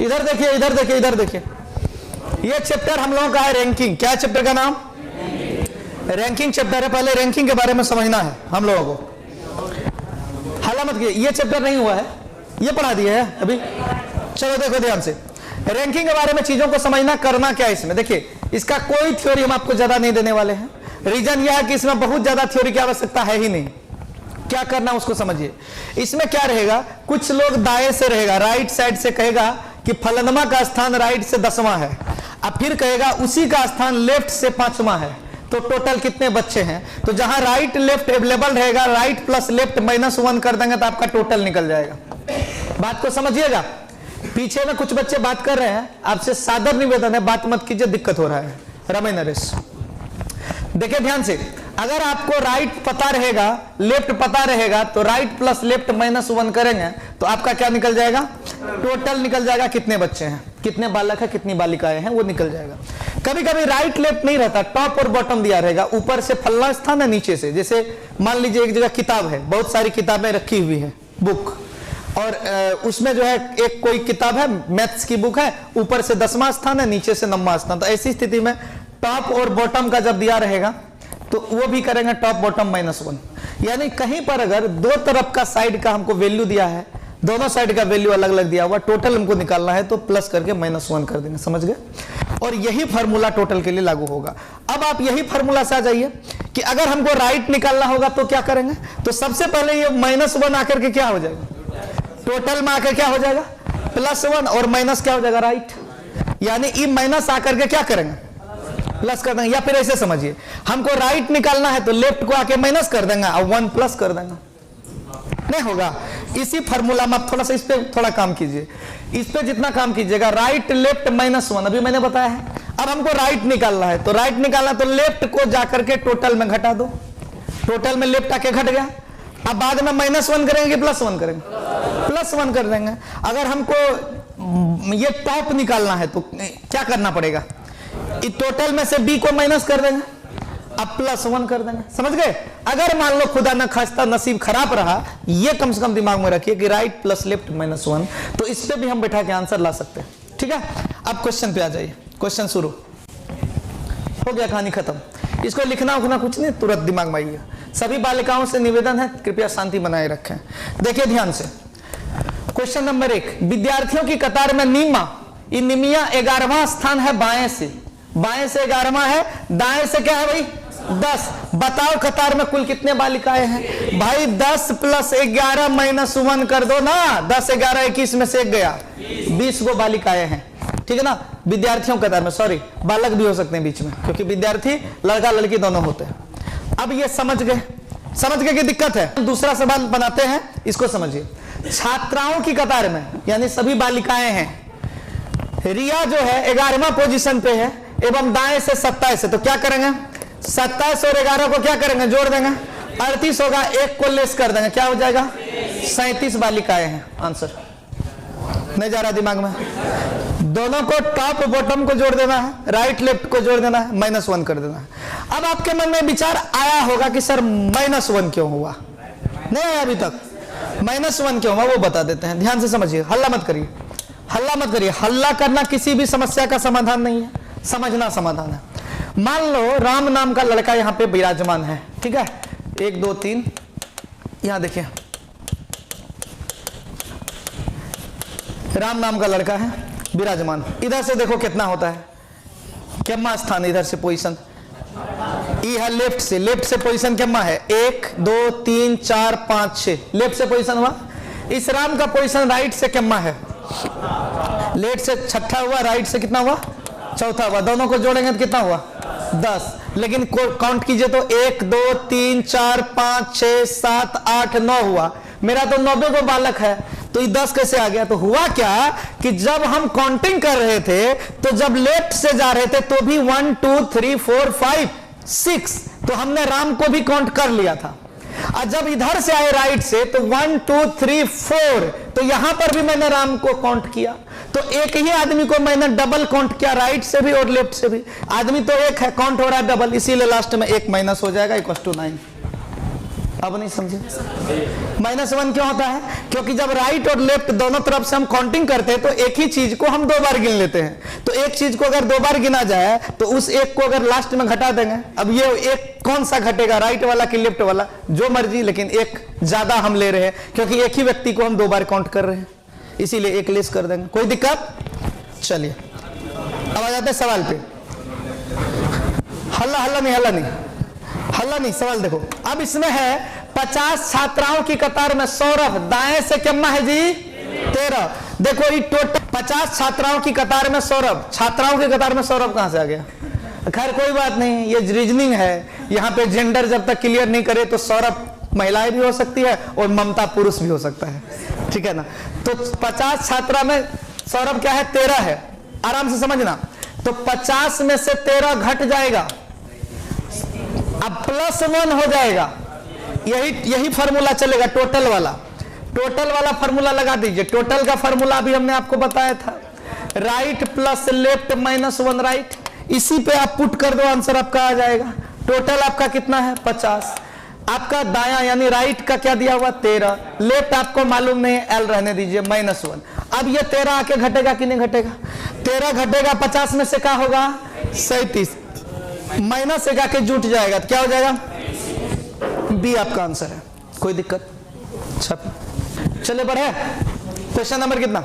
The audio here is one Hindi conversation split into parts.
इधर देखिए, इधर देखिए, इधर देखिए, ये चैप्टर हम लोगों का है रैंकिंग। क्या चैप्टर का नाम? रैंकिंग चैप्टर है। पहले रैंकिंग के बारे में समझना है हम लोगों को। हल्ला मत कीजिए, ये चैप्टर नहीं हुआ है, ये पढ़ा दिया है अभी। चलो देखो ध्यान से, रैंकिंग के बारे में चीजों को समझना, करना क्या है इसमें। देखिए, इसका कोई थ्योरी हम आपको ज्यादा नहीं देने वाले हैं। रीजन यह है कि इसमें बहुत ज्यादा थ्योरी की आवश्यकता है ही नहीं। क्या करना उसको समझिए। इसमें क्या रहेगा, कुछ लोग दाएं से रहेगा, राइट साइड से कहेगा कि फलनमा का स्थान राइट से 10वां है, अब फिर कहेगा उसी का स्थान लेफ्ट से 5वां है। तो टोटल कितने बच्चे हैं? तो जहां राइट लेफ्ट अवेलेबल रहेगा, राइट प्लस लेफ्ट -1 कर देंगे तो आपका टोटल निकल जाएगा। बात को समझिएगा। पीछे में कुछ बच्चे बात कर रहे हैं, आपसे सादर निवेदन है, बात मत कीजिए, दिक्कत हो रहा है। रमेश नरेश, देखिए ध्यान से, अगर आपको राइट पता रहेगा, लेफ्ट पता रहेगा, तो राइट प्लस लेफ्ट -1 करेंगे तो आपका क्या निकल जाएगा? टोटल निकल जाएगा। कितने बच्चे हैं, कितने बालक है, कितनी बालिकाएं हैं, वो निकल जाएगा। कभी कभी राइट लेफ्ट नहीं रहता, टॉप और बॉटम दिया रहेगा, ऊपर से फल्ला स्थान है, नीचे से। जैसे मान लीजिए एक जगह किताब है, बहुत सारी किताबें रखी हुई है, बुक, और उसमें जो है एक कोई किताब है, मैथ्स की बुक है, ऊपर से 10वां स्थान है, नीचे से 9वां स्थान। तो ऐसी स्थिति में टॉप और बॉटम का जब दिया रहेगा तो वो भी करेंगे टॉप बॉटम -1। यानी कहीं पर अगर दो तरफ का साइड का हमको वैल्यू दिया है, दोनों साइड का वैल्यू अलग अलग दिया हुआ, टोटल हमको निकालना है तो प्लस करके -1 कर देंगे। समझ गए? और यही फार्मूला टोटल के लिए लागू होगा। अब आप यही फार्मूला से आ जाइए कि अगर हमको राइट निकालना होगा तो क्या करेंगे। तो सबसे पहले ये -1 आकर के क्या हो जाएगा, टोटल में आकर क्या हो जाएगा, +1, और माइनस क्या हो जाएगा, राइट। यानी ई माइनस आकर के क्या करेंगे, प्लस कर देंगे। या फिर ऐसे समझिए, हमको राइट निकालना है तो लेफ्ट को आके माइनस कर देंगे और 1 प्लस कर देंगे। नहीं होगा। इसी फार्मूला में आप थोड़ा सा इस पे थोड़ा काम कीजिए, इस पे जितना काम कीजिएगा, राइट लेफ्ट -1 अभी मैंने बताया है। अब हमको राइट निकालना है, तो राइट निकालना तो लेफ्ट को जाकर के टोटल में घटा दो, टोटल में लेफ्ट आके घट गया। अब बाद में -1 करेंगे, +1 करेंगे, +1 कर देंगे। अगर हमको ये टॉप निकालना है तो क्या करना पड़ेगा, इस टोटल में से b को माइनस कर देंगे, अब +1 कर देंगे। समझ गए? अगर मान लो खुदा न खास्ता नसीब खराब रहा, ये कम से कम दिमाग में रखिए कि राइट प्लस लेफ्ट -1, तो इस पे भी हम बैठा के आंसर ला सकते हैं। ठीक है, अब क्वेश्चन पे आ जाइए। क्वेश्चन शुरू हो गया, कहानी खत्म। इसको लिखना उखना कुछ नहीं, तुरंत दिमाग में आइए। सभी बालिकाओं से निवेदन है, कृपया शांति बनाए रखें। देखिए ध्यान से, क्वेश्चन नंबर 1, विद्यार्थियों की कतार में निमिया 11वां स्थान है, बाएं से 11वां है, दाएं से क्या है भाई, 10। बताओ कतार में कुल कितने बालिकाएं हैं भाई? 10 + 11 -1 कर दो ना, 10 11 21 में से 1 गया, 20 गो बालिकाएं हैं। ठीक है ना, विद्यार्थियों कतार में, सॉरी बालक भी हो सकते हैं बीच में, क्योंकि विद्यार्थी लड़का लड़की दोनों होते हैं। अब ये समझ गए कि दिक्कत है। दूसरा सवाल बनाते हैं, इसको समझिए। छात्राओं की कतार में यानी सभी बालिकाएं हैं, रिया जो है 11वां पोजीशन पे है एवं दाएं से 27 है, तो क्या करेंगे, 27 और 11 को क्या करेंगे, जोड़ देंगे, 38 होगा, 1 को लेस कर देंगे, क्या हो जाएगा, 37 बालिकाएं हैं। आंसर नहीं जा रहा दिमाग में? दोनों को टॉप बॉटम को जोड़ देना है, राइट लेफ्ट को जोड़ देना है, -1 कर देना है। अब आपके मन में विचार आया होगा कि सर -1 क्यों हुआ? नहीं आया अभी तक? -1 क्यों हुआ वो बता देते हैं, ध्यान से समझिए। हल्ला मत करिए, हल्ला मत करिए। हल्ला करना किसी भी समस्या का समाधान नहीं है, समझना समाधान है। मान लो राम नाम का लड़का यहाँ पे विराजमान है, ठीक है, 1 2 3, यहां देखिए राम नाम का लड़का है विराजमान। इधर से देखो कितना होता है, केम्मा स्थान, इधर से पोजीशन ई है, लेफ्ट से पोजीशन केम्मा है, 1 2 3 4 5 6, लेफ्ट से पोजीशन हुआ। इस राम का पोजीशन राइट से केम्मा है, लेफ्ट से 6ठा हुआ, राइट से कितना हुआ, 4था हुआ। दोनों को जोड़ेंगे तो कितना हुआ, 10। लेकिन काउंट कीजिए तो 1 2 3 4 5 6 7 8 9 हुआ। मेरा तो 90 को बालक है, तो ये 10 कैसे आ गया? तो हुआ क्या कि जब हम काउंटिंग कर रहे थे, तो जब लेफ्ट से जा रहे थे तो भी 1 2 3 4 5 6, तो हमने राम को भी काउंट कर लिया था। और जब इधर से आए राइट से तो 1 2 3 4, तो यहां पर भी मैंने राम को काउंट किया। तो एक ही आदमी को मैंने डबल काउंट किया, राइट से भी और लेफ्ट से भी। आदमी तो एक है, काउंट हो रहा है डबल, इसीलिए लास्ट में 1 माइनस हो जाएगा, = 9। अब नहीं समझे? -1 क्यों होता है? क्योंकि जब राइट और लेफ्ट दोनों तरफ से हम काउंटिंग करते हैं तो एक ही चीज को हम 2 बार गिन लेते हैं। तो एक चीज को अगर 2 बार गिना जाए तो उस एक को अगर लास्ट में घटा देंगे, अब ये एक कौन सा घटेगा, राइट वाला कि लेफ्ट वाला, जो मर्जी, लेकिन एक ज्यादा हम ले रहे हैं क्योंकि एक ही व्यक्ति को हम 2 बार काउंट कर रहे हैं, इसीलिए एक लेस कर देंगे। कोई दिक्कत? चलिए अब आ जाते हैं सवाल पे। हल्ला नहीं, सवाल देखो। अब इसमें है 50 छात्राओं की कतार में सौरभ, दाएं से कितना है जी? 13। देखो ये टोटल 50 छात्राओं की कतार में सौरभ, छात्राओं की कतार में सौरभ कहां से आ गया? खैर कोई बात नहीं, ये रीजनिंग है, यहाँ पे जेंडर जब तक क्लियर नहीं करे तो सौरभ महिलाएं भी हो सकती है और ममता पुरुष भी हो सकता है, ठीक है ना। तो 50 छात्रा में सौरभ क्या है? 13 है। आराम से समझना। तो 50 में से 13 घट जाएगा, अब +1 हो जाएगा। यही फार्मूला चलेगा, टोटल वाला फार्मूला लगा दीजिए। टोटल का फार्मूला अभी हमने आपको बताया था, राइट प्लस लेफ्ट -1 राइट। इसी पे आप पुट कर दो, आंसर आपका आ जाएगा। टोटल आपका कितना है? 50। आपका दाया यानी राइट का क्या दिया हुआ? 13। लेफ्ट आपको मालूम नहीं है, L रहने दीजिए, -1। अब ये 13 आके घटेगा कि नहीं घटेगा? 13 घटेगा, 50 में से क्या होगा? 37। माइनस एक आके जुट जाएगा तो क्या हो जाएगा? बी आपका आंसर है। कोई दिक्कत? अच्छा चले बढ़े, क्वेश्चन नंबर कितना?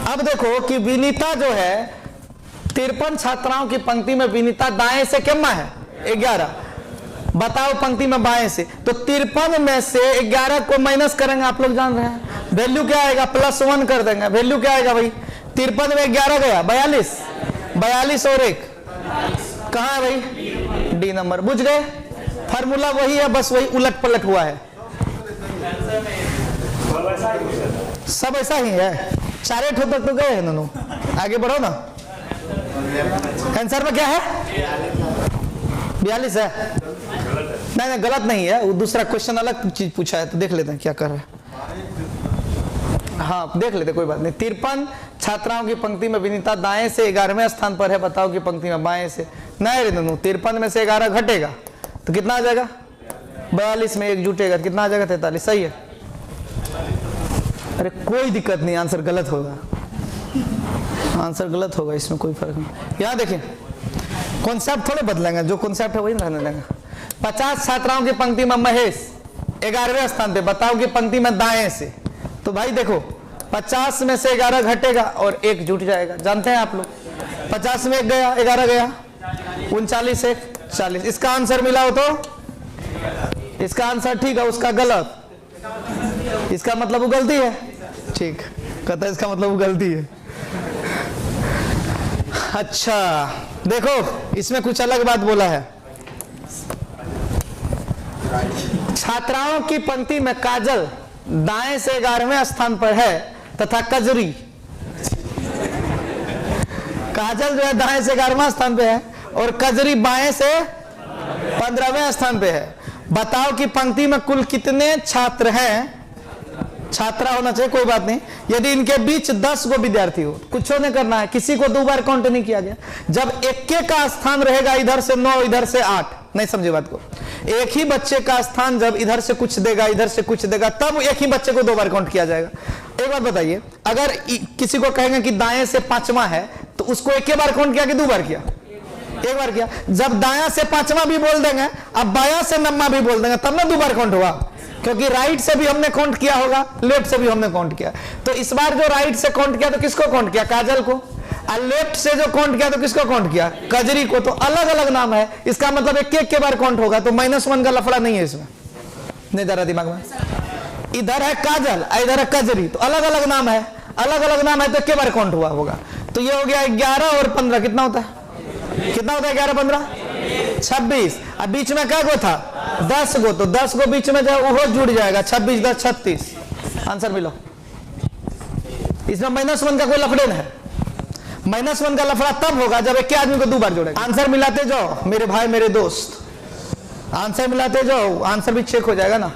अब देखो कि विनीता जो है 53 छात्राओं की पंक्ति में विनीता दाएं से कितना है? 11। बताओ पंक्ति में बाएं से। तो 53 में से 11 को माइनस करेंगे, आप लोग जान रहे हैं, वैल्यू क्या आएगा? +1 कर देंगे। वैल्यू क्या आएगा भाई? 53 में 11 गया 42 और 1 कहां है भाई? D number. बुझ गए? फार्मूला वही है, बस वही उलट पलट हुआ है, सब ऐसा ही है। 4 ठो तक तो गए हैं दोनों। आगे बढ़ो ना। आंसर में क्या है? 42 है। नहीं गलत नहीं है, वो दूसरा क्वेश्चन अलग चीज पूछा है, तो देख लेते हैं क्या कर रहे हैं। हाँ देख लेते, कोई बात नहीं। 53 छात्राओं की पंक्ति में विनीता दाएं से 11वें स्थान पर है। बताओ कि पंक्ति में बाएं से नहीं रे दोनों, 53 में से 11 घटेगा तो कितना आ जाएगा? 42 में 1 जुटेगा तो कितना आ जाएगा? 43। सही है। अरे कोई दिक्कत नहीं, आंसर गलत होगा, आंसर गलत होगा, इसमें कोई फर्क नहीं। यहाँ देखिए कॉन्सेप्ट थोड़े बदलेंगे, जो कॉन्सेप्ट है वही रहने देंगे। 50 छात्राओं की पंक्ति में महेश 11वें स्थान पे। बताओ कि पंक्ति में दाएं से, तो भाई देखो 50 में से 11 घटेगा और 1 जुट जाएगा, जानते हैं आप लोग। 50 में 1 गया, 11 गया, 39 1 40। इसका आंसर मिला हो तो इसका आंसर ठीक है, उसका गलत। इसका मतलब वो गलती है, ठीक कहता है, इसका मतलब वो गलती है। अच्छा देखो इसमें कुछ अलग बात बोला है। छात्राओं की पंक्ति में काजल दाएं से 11वें स्थान पर है तथा कजरी, काजल जो है दाएं से 11वां स्थान पे है और कजरी बाएं से 15वें स्थान पे है। बताओ कि पंक्ति में कुल कितने छात्र हैं? छात्रा होना चाहिए, कोई बात नहीं। यदि इनके बीच 10 गो विद्यार्थी हो, कुछ नहीं करना है, किसी को 2 बार काउंट नहीं किया गया। जब एक का स्थान रहेगा इधर से 9 इधर से 8, नहीं समझे बात को। एक ही बच्चे का स्थान जब इधर से कुछ देगा इधर से कुछ देगा, तब एक ही बच्चे को 2 बार काउंट किया जाएगा। एक बात बताइए, अगर किसी को कहेंगे कि दाएं से 5वां है तो उसको एक बार काउंट किया कि 2 बार किया? 1 बार किया। जब दाया से 5वां भी बोल देंगे, अब बाया से 9वां भी बोल देंगे, तब ना 2 बार काउंट हुआ, क्योंकि राइट से भी हमने काउंट किया होगा, लेफ्ट से भी हमने काउंट किया। तो इस बार जो राइट से काउंट किया तो किसको काउंट किया? काजल को। और लेफ्ट से जो काउंट किया तो किसको काउंट किया? कजरी को। तो अलग अलग नाम है, इसका मतलब एक के बार काउंट होगा, तो -1 का लफड़ा नहीं है इसमें, नहीं जा रहा दिमाग में। इधर है काजल, इधर है कजरी, तो अलग अलग नाम है, अलग अलग नाम है, तो एक बार काउंट हुआ होगा। तो ये हो गया 11 और 15 कितना होता है? कितना होता है 11 15? 26। अब बीच में क्या गो था? 10 गो, तो 10 गो बीच में जो वो जुड़ जाएगा, 26 10 36। आंसर मिलो। इसमें -1 का कोई लफड़े नहीं है। -1 का लफड़ा तब होगा जब एक आदमी को 2 बार जोड़ेगा। आंसर मिलाते जाओ मेरे भाई मेरे दोस्त, आंसर मिलाते जाओ, आंसर भी चेक हो जाएगा ना।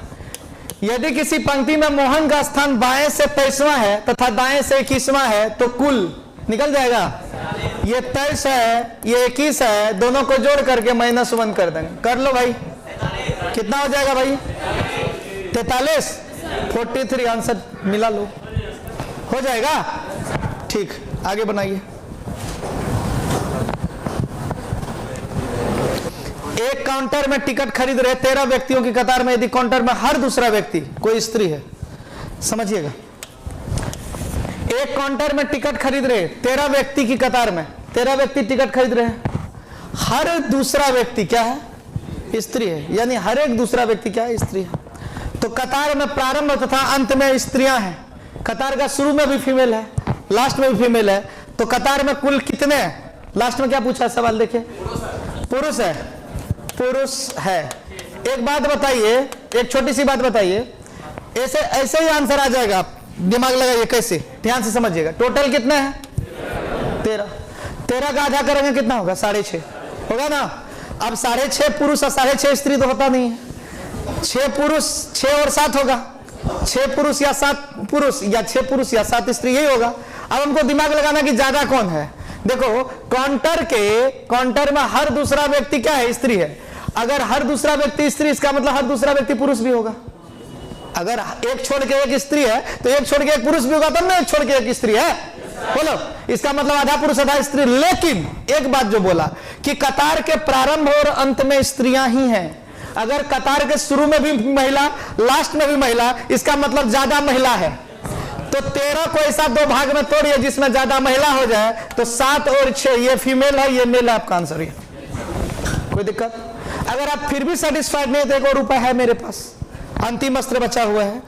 यदि किसी पंक्ति में मोहन का स्थान बाएं से 23वां है तथा दाएं से 21वां है तो कुल निकल जाएगा। ये 23 है, ये 21 है, दोनों को जोड़ करके -1 कर देंगे। कर लो भाई। कितना हो जाएगा भाई? 43, 43 आंसर मिला लो, हो जाएगा। ठीक, आगे बनाइए। एक काउंटर में टिकट खरीद रहे 13 व्यक्तियों की कतार में, यदि काउंटर में हर दूसरा व्यक्ति कोई स्त्री है, समझिएगा, एक काउंटर में टिकट खरीद रहे 13 व्यक्ति की कतार में, 13 व्यक्ति टिकट खरीद रहे हैं, हर दूसरा व्यक्ति क्या है? स्त्री है, यानी हर एक दूसरा व्यक्ति क्या है? स्त्री है। तो कतार में प्रारंभ तथा अंत में स्त्रियां हैं, कतार का शुरू में भी फीमेल है, लास्ट में भी फीमेल है, तो कतार में कुल कितने हैं? लास्ट में क्या पूछा सवाल देखिए, पुरुष है, पुरुष है। एक बात बताइए, एक छोटी सी बात बताइए, ऐसे ऐसे ही आंसर आ जाएगा, आप दिमाग लगाइए कैसे, ध्यान से समझिएगा। टोटल कितने हैं? 13, 13 का आधा करेंगे कितना होगा? 6.5 होगा ना। अब 6.5 पुरुष और 6.5 स्त्री तो होता नहीं है, 6 पुरुष 6 और 7 होगा, 6 पुरुष या 7 पुरुष या 6 पुरुष या 7 स्त्री, यही होगा। अब हमको दिमाग लगाना कि ज्यादा कौन है। देखो काउंटर में हर दूसरा व्यक्ति क्या है? स्त्री है। अगर हर दूसरा व्यक्ति स्त्री, इसका मतलब हर दूसरा व्यक्ति पुरुष भी होगा। अगर एक छोड़ के एक स्त्री है तो एक छोड़ के एक पुरुष भी होगा, तब ना एक छोड़ के एक स्त्री है, बोलो। इसका मतलब आधा पुरुष आधा स्त्री। लेकिन एक बात जो बोला कि कतार के प्रारंभ और अंत में स्त्रियां ही हैं। अगर कतार के शुरू में भी महिला, लास्ट में भी महिला, इसका मतलब ज्यादा महिला है। तो 13 को ऐसा 2 भाग में तोड़िए जिसमें ज्यादा महिला हो जाए, तो 7 और 6, ये फीमेल है, ये मेल है, आपका आंसर ये। कोई दिक्कत? अगर आप फिर भी सेटिस्फाइड नहीं, तो एक और उपाय है मेरे पास, अंतिम अस्त्र बचा हुआ है।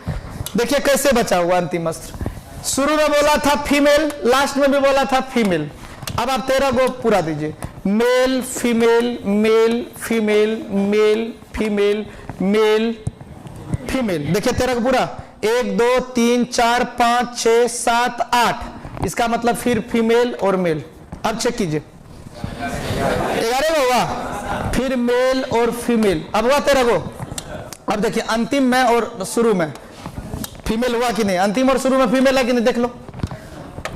देखिए कैसे बचा हुआ अंतिम अस्त्र। शुरू में बोला था फीमेल, लास्ट में भी बोला था फीमेल। अब आप 13 को पूरा दीजिए, male female male female male female male female. देखिए 13 का पूरा, 1 2 3 4 5 6 7 8, इसका मतलब फिर फीमेल और मेल। अब चेक कीजिए, 11 हुआ, फिर मेल और फीमेल। अब हुआ 13 को। अब देखिए अंतिम में और शुरू में फीमेल हुआ कि नहीं? अंतिम और शुरू में फीमेल है कि नहीं? देख लो,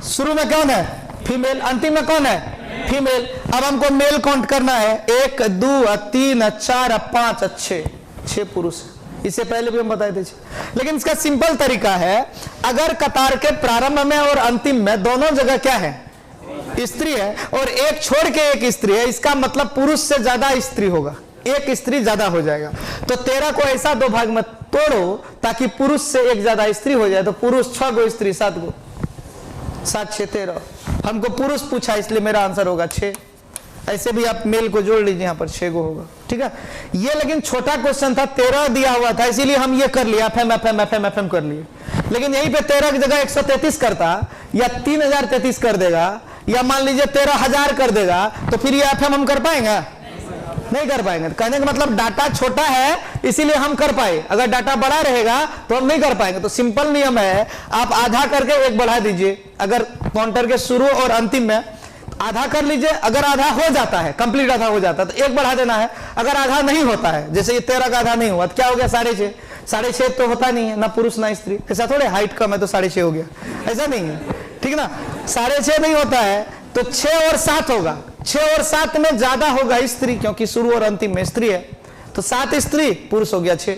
शुरू में कौन है? फीमेल। अंतिम में कौन है? फीमेल। अब हमको मेल काउंट करना है, 1 2 3 4 5 6 पुरुष। इससे पहले भी हम बताए थे, लेकिन इसका सिंपल तरीका है, अगर कतार के प्रारंभ में और अंतिम में दोनों जगह क्या है? स्त्री है, और एक छोड़ के एक स्त्री है, इसका मतलब पुरुष से ज्यादा स्त्री होगा, एक स्त्री ज्यादा हो जाएगा। तो 13 को ऐसा 2 भाग में तोड़ो ताकि पुरुष से एक ज्यादा स्त्री हो जाए। तो पुरुष 6 गो, स्त्री 7 गो, 7 6 13। हमको पुरुष पूछा इसलिए मेरा आंसर होगा 6। ऐसे भी आप मेल को जोड़ लीजिए, यहाँ पर 6 गो होगा, ठीक है। ये लेकिन छोटा क्वेश्चन था, 13 दिया हुआ था, इसीलिए हम ये कर लिया, एफएम कर लिए। लेकिन यहीं पे 13 की जगह 133 करता, या 3033 कर देगा, या मान लीजिए 13,000 कर देगा, तो फिर ये एफएम हम कर पाएंगे? नहीं कर पाएंगे। कहने का मतलब डाटा छोटा है इसीलिए हम कर पाए, अगर डाटा बड़ा रहेगा तो हम नहीं कर पाएंगे। तो सिंपल नियम है, आप आधा करके 1 बढ़ा दीजिए। अगर काउंटर के शुरू और अंतिम में आधा कर लीजिए, अगर आधा हो जाता है, कंप्लीट आधा हो जाता है तो 1 बढ़ा देना है। अगर आधा नहीं होता है, जैसे ये 13 का आधा नहीं हुआ तो क्या हो गया? 6.5। 6.5 तो होता नहीं है, ना पुरुष ना स्त्री। ऐसा थोड़े हाइट कम है तो 6.5 हो गया, ऐसा नहीं है, ठीक ना। 6.5 नहीं होता है तो 6 और 7 होगा। 6 और 7 में ज्यादा होगा स्त्री, क्योंकि शुरू और अंतिम में स्त्री है, तो 7 स्त्री, पुरुष हो गया 6।